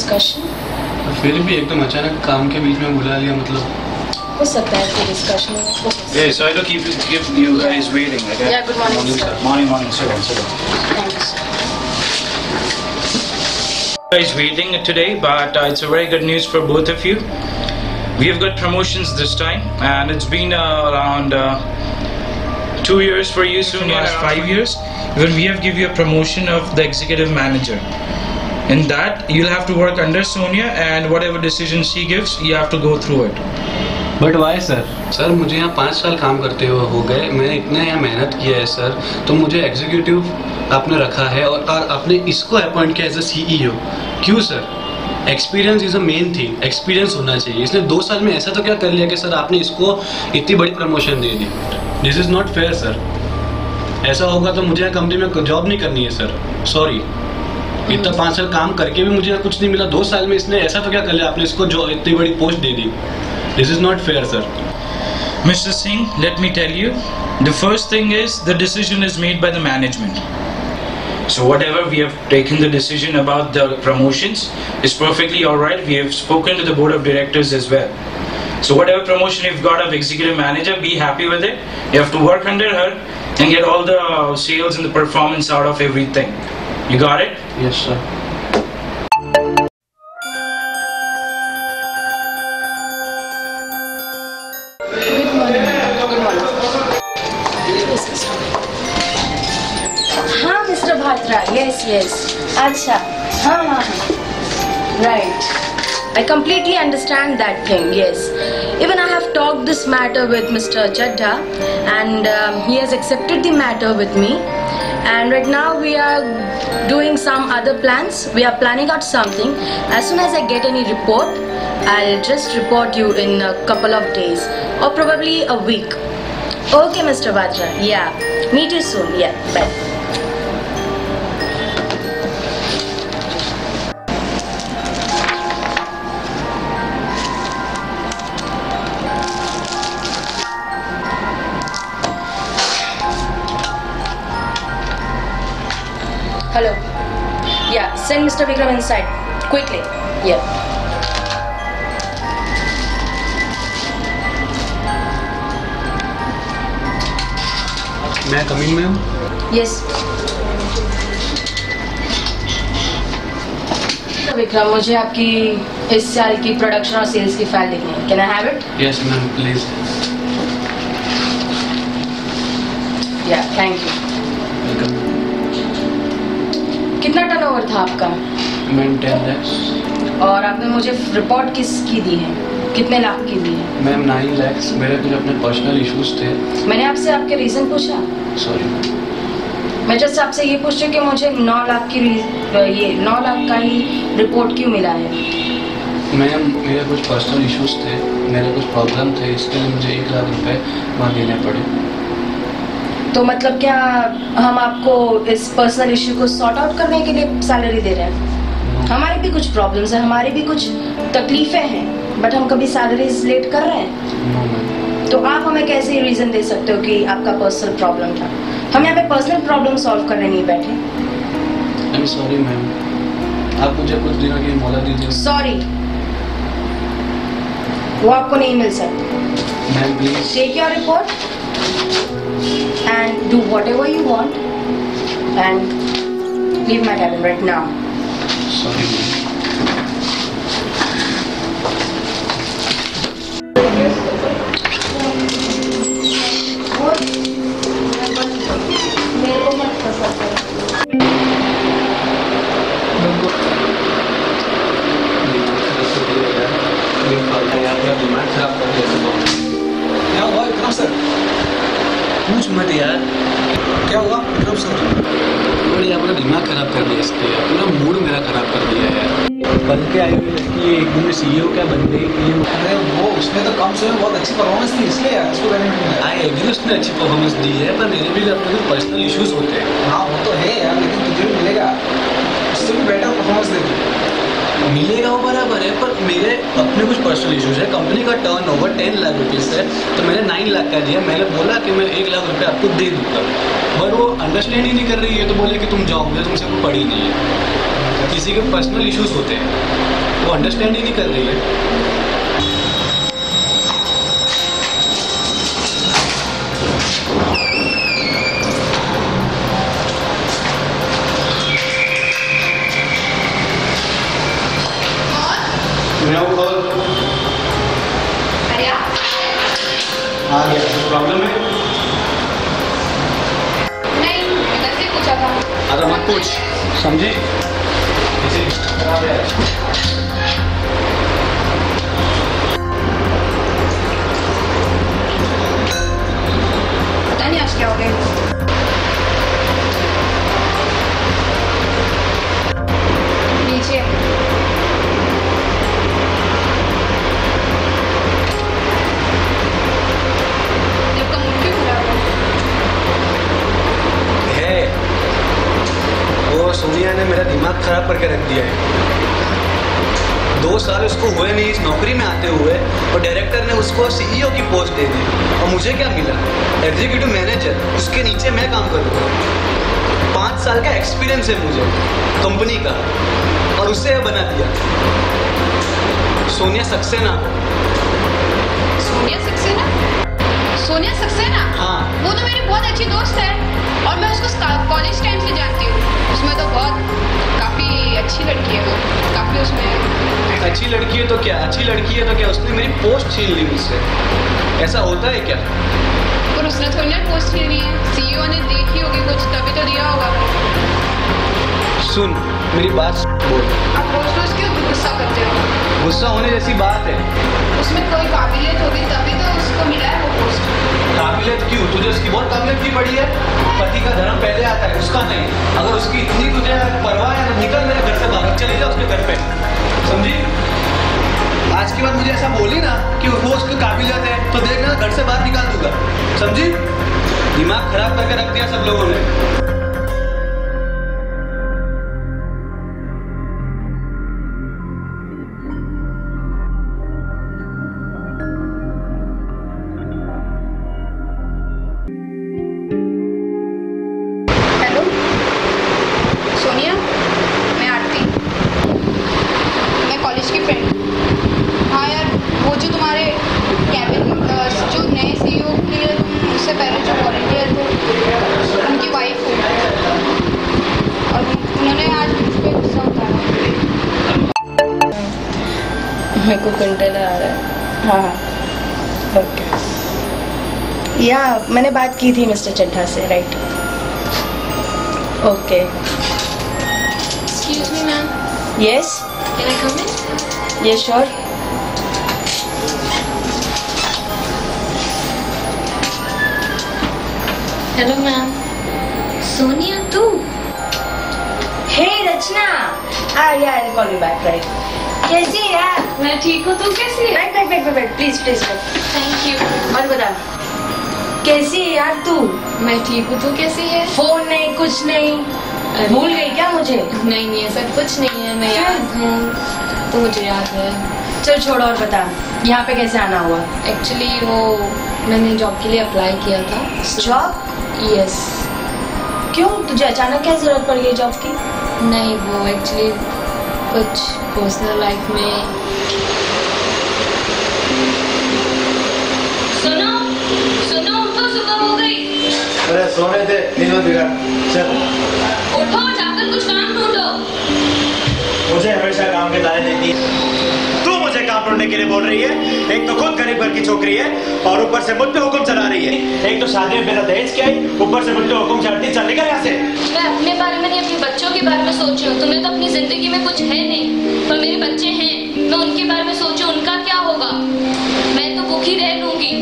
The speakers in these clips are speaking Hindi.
डिस्कशन? फिर भी एकदम अचानक काम के बीच में बुला लिया, मतलब हो सकता है कोई डिस्कशन हो। Yeah, sorry to keep you guys waiting. Okay? Yeah, good morning, sir. Morning, sit down. Thank you, sir. Guys waiting today, but it's a very good news for both of you. We have got promotions this time, and it's been around 2 years for you, soon last 5 years. When we have give you a promotion of the executive manager. In that, you'll have to work under Sonia, and whatever decision she gives, you have to go through it. But why sir? Sir मुझे यहाँ 5 साल काम करते हुए हो गए, मैंने इतना यहाँ मेहनत किया है सर, तो मुझे एग्जीक्यूटिव आपने रखा है और आपने इसको अपॉइंट किया एज अ CEO। क्यों sir? Experience is a main thing, experience होना चाहिए। इसने 2 साल में ऐसा तो क्या कर लिया कि सर आपने इसको इतनी बड़ी promotion they the? This is not fair sir. ऐसा होगा तो मुझे यहाँ कंपनी में जॉब नहीं करनी है सर, सॉरी। इतना 5 साल काम करके भी मुझे कुछ नहीं मिला, 2 साल में इसने ऐसा तो क्या कर लिया आपने इसको जो इतनी बड़ी post they the? This is not fair, sir. Mr. Singh, let me tell you, the first thing is the decision is made by the management. So whatever we have taken the decision about the promotions is perfectly alright. We have spoken to the board of directors as well. So whatever promotion you've got of executive manager, be happy with it. You have to work under her and get all the sales and the performance out of everything. You got it? Yes, sir. हाँ मिस्टर भात्रा, yes. अच्छा, हाँ. Right. I completely understand that thing, yes. Even I have talked this matter with Mr. Chadha, and he has accepted the matter with me. And right now we are doing some other plans. We are planning out something. As soon as I get any report, I'll just report you in a couple of days or probably a week. Okay, Mr. Batra. Yeah. Meet you soon. Yeah. Bye. Hello. Yeah. Send Mr. Vikram inside quickly. Yeah. मैं कमिंग मैम? Yes. विक्रम, मुझे आपकी इस साल की प्रोडक्शन और सेल्स की फाइल लिखनी है। Can I have it? Yes ma'am, please. Yeah, thank you. Welcome. कितना टर्नओवर था आपका? Ma'am 10 lakhs। और आपने मुझे रिपोर्ट किसकी दी है? कितने लाख की दी है? Ma'am 9 lakhs। मेरे कुछ अपने पर्सनल इश्यूज थे। मैंने आपसे आपके रीजन पूछा? सॉरी। मैं जस्ट आपसे ये पूछ रही हूँ कि मुझे 9 लाख की ये 9 लाख का ही रिपोर्ट क्यों मिला है? मैम मेरे कुछ पर्सनल इश्यूज थे, मेरे कुछ प्रॉब्लम थे, इसके लिए मुझे 1 लाख रुपए वहाँ देने पड़े। तो मतलब क्या हम आपको इस पर्सनल इश्यू को सॉर्ट आउट करने के लिए सैलरी दे रहे हैं? हमारे भी कुछ प्रॉब्लम्स हैं, हमारी भी कुछ तकलीफें हैं, बट हम कभी सैलरीज लेट कर रहे हैं? तो आप हमें कैसे रीजन दे सकते हो कि आपका पर्सनल प्रॉब्लम था? हम यहाँ पे पर्सनल प्रॉब्लम सॉल्व करने नहीं बैठे। आई एम सॉरी मैम, आप मुझे कुछ दिनों की मोहलत दीजिए। सॉरी, वो आपको नहीं मिल सकती। Ma'am please take your report and do whatever you want and leave my cabin right now. Sorry. दिमाग खराब कर दिया। क्या हुआ विक्रम सर? पूछ मत यार, क्या हुआ विक्रम सर? बड़ी अपना दिमाग खराब कर दिया इसके, पूरा मूड मेरा खराब कर दिया यार। बन के आई हुई लड़की एकदम CEO क्या बन गई? अरे वो उसने तो कम समय बहुत अच्छी परफॉर्मेंस दी, इसलिए यार उसको कहने में आई एग्री उसने अच्छी परफॉर्मेंस दी है, पर मेरे भी अपने कुछ पर्सनल इश्यूज होते हैं। हाँ वो तो है यार, लेकिन तुझे भी मिलेगा, उससे भी बेटर परफॉर्मेंस देगी। मिलेगा वो बराबर है, पर मेरे अपने कुछ पर्सनल इश्यूज है। कंपनी का टर्नओवर 10 लाख रुपीज़ है, तो मैंने 9 लाख का दिया। मैंने बोला कि मैं 1 लाख रुपए आपको दे दूँगा, पर वो अंडरस्टैंड ही नहीं कर रही है। तो बोले कि तुम जाओ, मुझे तुमसे कोई पड़ी नहीं है। किसी के पर्सनल इश्यूज होते हैं, वो अंडरस्टैंड ही नहीं कर रही है। आ गया, कुछ प्रॉब्लम है? नहीं, मैंने से पूछा था। अरे मत पूछ, समझी? खराब है। पता नहीं आज क्या हो गया। नीचे सोनिया ने मेरा दिमाग खराब करके रख दिया है। 2 साल उसको हुए नहीं इस नौकरी में आते हुए, और डायरेक्टर ने उसको सीईओ की पोस्ट दे दी। और मुझे क्या मिला? Executive manager. उसके नीचे मैं काम करूँगा। 5 साल का एक्सपीरियंस है मुझे कंपनी का, और उससे बना दिया सोनिया सक्सेना। सोनिया सक्सेना? सोनिया सक्सेना? हाँ। वो तो मेरी बहुत अच्छी दोस्त है, और मैं उसको कॉलेज टाइम से जानती हूँ। उसमें तो काफी अच्छी लड़की है वो, काफी उसमें अच्छी लड़की है तो क्या? अच्छी लड़की है तो क्या? उसने मेरी पोस्ट छीन ली मुझसे। ऐसा होता है क्या? पर उसने थोड़ी ना पोस्ट छीनी है, सीईओ ने देखी होगी कुछ, तभी तो दिया होगा। सुन मेरी बात बोल। आप रोज क्यों गुस्सा करते हो? गुस्सा होने जैसी बात है। उसमें कोई काबिलियत होगी तभी तो उसको मिला है वो पोस्ट। काबिलियत क्यों? तुझे उसकी बहुत काबिलियत भी पड़ी है। पति का धर्म पहले आता है, उसका नहीं। अगर उसकी इतनी तुझे परवाह है तो निकल मेरे घर से बाहर, चले जा उसके घर पे, समझी? आज के बाद मुझे ऐसा बोली ना कि वो उसकी काबिलियत है तो देखना घर से बाहर निकाल दूंगा, समझी? दिमाग खराब करके रख दिया सब लोगों ने। मेरे को कंटेनर आ रहा है। हाँ ओके। या मैंने बात की थी मिस्टर चड्ढा से, right? Okay. Excuse me ma'am. Yes, can I come in? Yes sure. Hello ma'am. Sonia तू? हे रचना। या I call you back, right? कैसी है यार? मैं ठीक हूँ, तू कैसी है? बैठ प्लीज प्लीज। Thank you. और बता, कैसी है यार तू? मैं ठीक हूँ, तू कैसी है? फोन नहीं, कुछ नहीं, भूल गई क्या मुझे? नहीं ऐसा कुछ नहीं है, मैं याद हूँ तो मुझे याद है। चल छोड़, और बता यहाँ पे कैसे आना हुआ? एक्चुअली वो मैंने जॉब के लिए अप्लाई किया था। जॉब? यस। क्यों, तुझे अचानक क्या जरूरत पड़ गई जॉब की? नहीं, वो एक्चुअली कुछ पर्सनल लाइफ में। सुनो उठो, सुबह हो गई। अरे सोने दे, नींद मत बिगाड़। चल उठो, जाकर कुछ काम ढूंढो। मुझे हमेशा काम के ताने देती है। तू मुझे काम ढूंढने के लिए बोल रही है? एक तो खुद गरीब घर की छोकरी है और ऊपर से मुझ पे हुक्म चला रही है। एक तो शादी में बिना दहेज के आई, ऊपर से मुझ पे हुक्म चलाती। चल निकल यहाँ से। मैं अपने बारे में नहीं, अपने बच्चों के बारे में सोच रही हूँ। तुम्हें तो अपनी जिंदगी में कुछ है नहीं, पर मेरे बच्चे हैं। मैं उनके बारे में सोचूं, उनका क्या होगा? मैं तो भूखी रह लूंगी,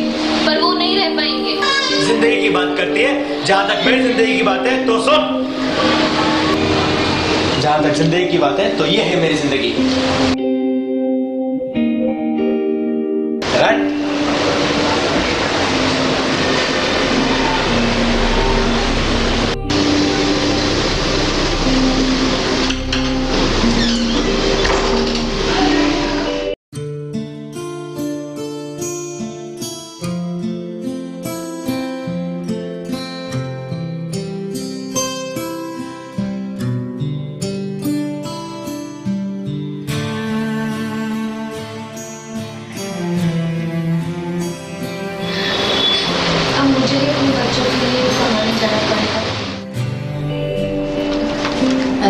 पर वो नहीं रह पाएंगे। जिंदगी की बात करती है। जहाँ तक मेरी जिंदगी की बात है तो सुन। जहाँ तक जिंदगी की बात है तो ये है मेरी जिंदगी। राइट?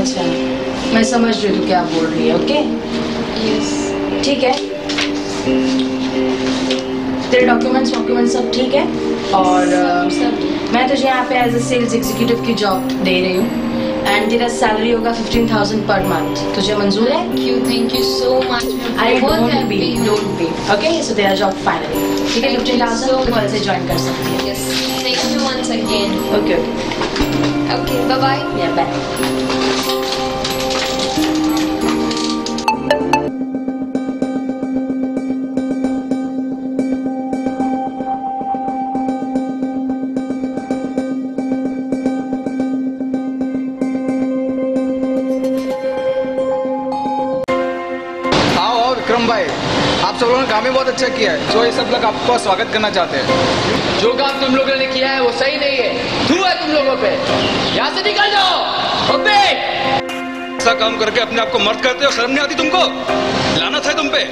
अच्छा, मैं समझ रही हूँ क्या बोल रही है। ओके ठीक है, तेरे डॉक्यूमेंट्स सब ठीक है और मैं तुझे यहाँ पे एज ए सेल्स एग्जीक्यूटिव की जॉब दे रही हूँ एंड तेरा सैलरी होगा 15,000 पर मंथ। तुझे मंजूर है? Thank you so much. अरे डोंट बी ओके। सो तेरा जॉब फाइनल ठीक है, 15,000 कल से ज्वाइन कर सकती है। Yes, thank you once again. Okay okay, bye bye. Yeah bye. Vikram भाई, आप सब लोगों ने काम ही बहुत अच्छा किया है, तो ये सब लोग आपका स्वागत करना चाहते हैं। जो काम तुम लोगों ने किया है वो सही नहीं है, धू है तुम लोगों पे। यहाँ से निकल जाओ। ऐसा काम करके अपने आप को मर्द कहते हो, शर्म नहीं आती तुमको? लानत है तुम पे,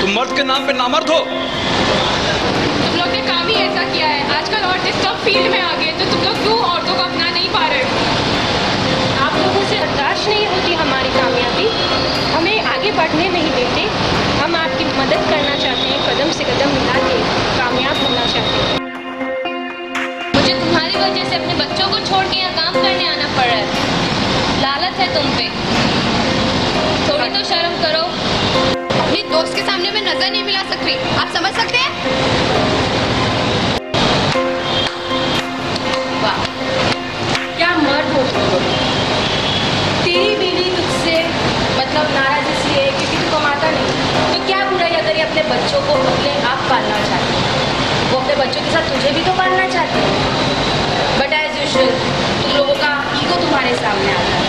तुम मर्द के नाम पे नामर्द हो। तुम लोग ने काम ही ऐसा किया है। आजकल औरतें सब फील्ड में आ गई, तो तुम लोग क्यों औरतों को अपना नहीं पा रहे हो? आप लोगों से बर्दाश्त नहीं होती हमारी कामयाबी, हमें आगे बढ़ने नहीं देते। हम आपकी मदद करना चाहते हैं, कदम से कदम मिला के कामयाब होना चाहते हैं। मुझे तुम्हारी वजह से अपने बच्चों को छोड़ के यहाँ काम करने आना पड़ रहा है। लालच है तुम पे, थोड़ी तो शर्म करो। अपनी दोस्त के सामने मैं नजर नहीं मिला सकती, आप समझ सकते हैं? वाह, क्या मर्द हो तुम लोग। तेरी बीवी तुझसे मतलब नाराज इसलिए है क्योंकि तू कमाता नहीं, तो क्या बुराई अगर ये अपने बच्चों को अपने आप पालना चाहती है? वो अपने बच्चों के साथ तुझे भी तो पालना चाहती है। बट एज यूजुअल तुम लोगों का ईगो तुम्हारे सामने आता है।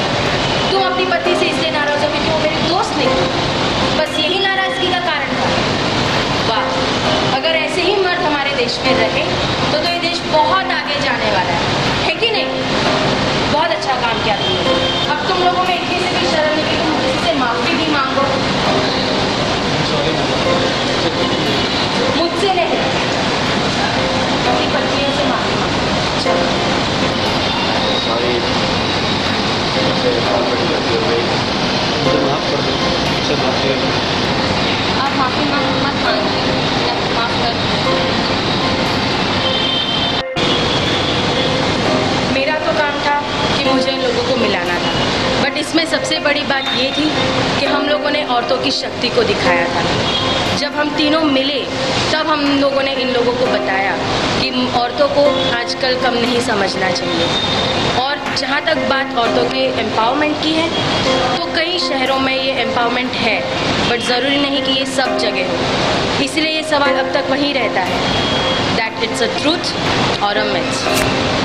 तुम अपनी पति से इसलिए नाराज हो क्योंकि वो मेरी दोस्त नहीं, बस यही नाराजगी का कारण था। वाह, अगर ऐसे ही मर्द हमारे देश में रहे तो ये देश बहुत आगे जाने वाला है कि नहीं? बहुत अच्छा काम किया तुम लोगों। अब तुम लोगों में इतनी से भी शर्म नहीं कि तुम मुझसे माफी भी मांगो। मुझसे नहीं, अपनी पत्नियों से माफी मांगो। चलो आप माफी मत मांगिए, माफ कर। मेरा तो काम था कि मुझे इन लोगों को मिलाना था, बट इसमें सबसे बड़ी बात ये थी कि हम लोगों ने औरतों की शक्ति को दिखाया था। जब हम तीनों मिले तब हम लोगों ने इन लोगों को बताया कि औरतों को आजकल कम नहीं समझना चाहिए। और जहाँ तक बात औरतों के एम्पावरमेंट की है, तो कई शहरों में ये एम्पावरमेंट है, बट ज़रूरी नहीं कि ये सब जगह हो। इसलिए ये सवाल अब तक वहीं रहता है, दैट इट्स अ ट्रूथ और अ मिथ।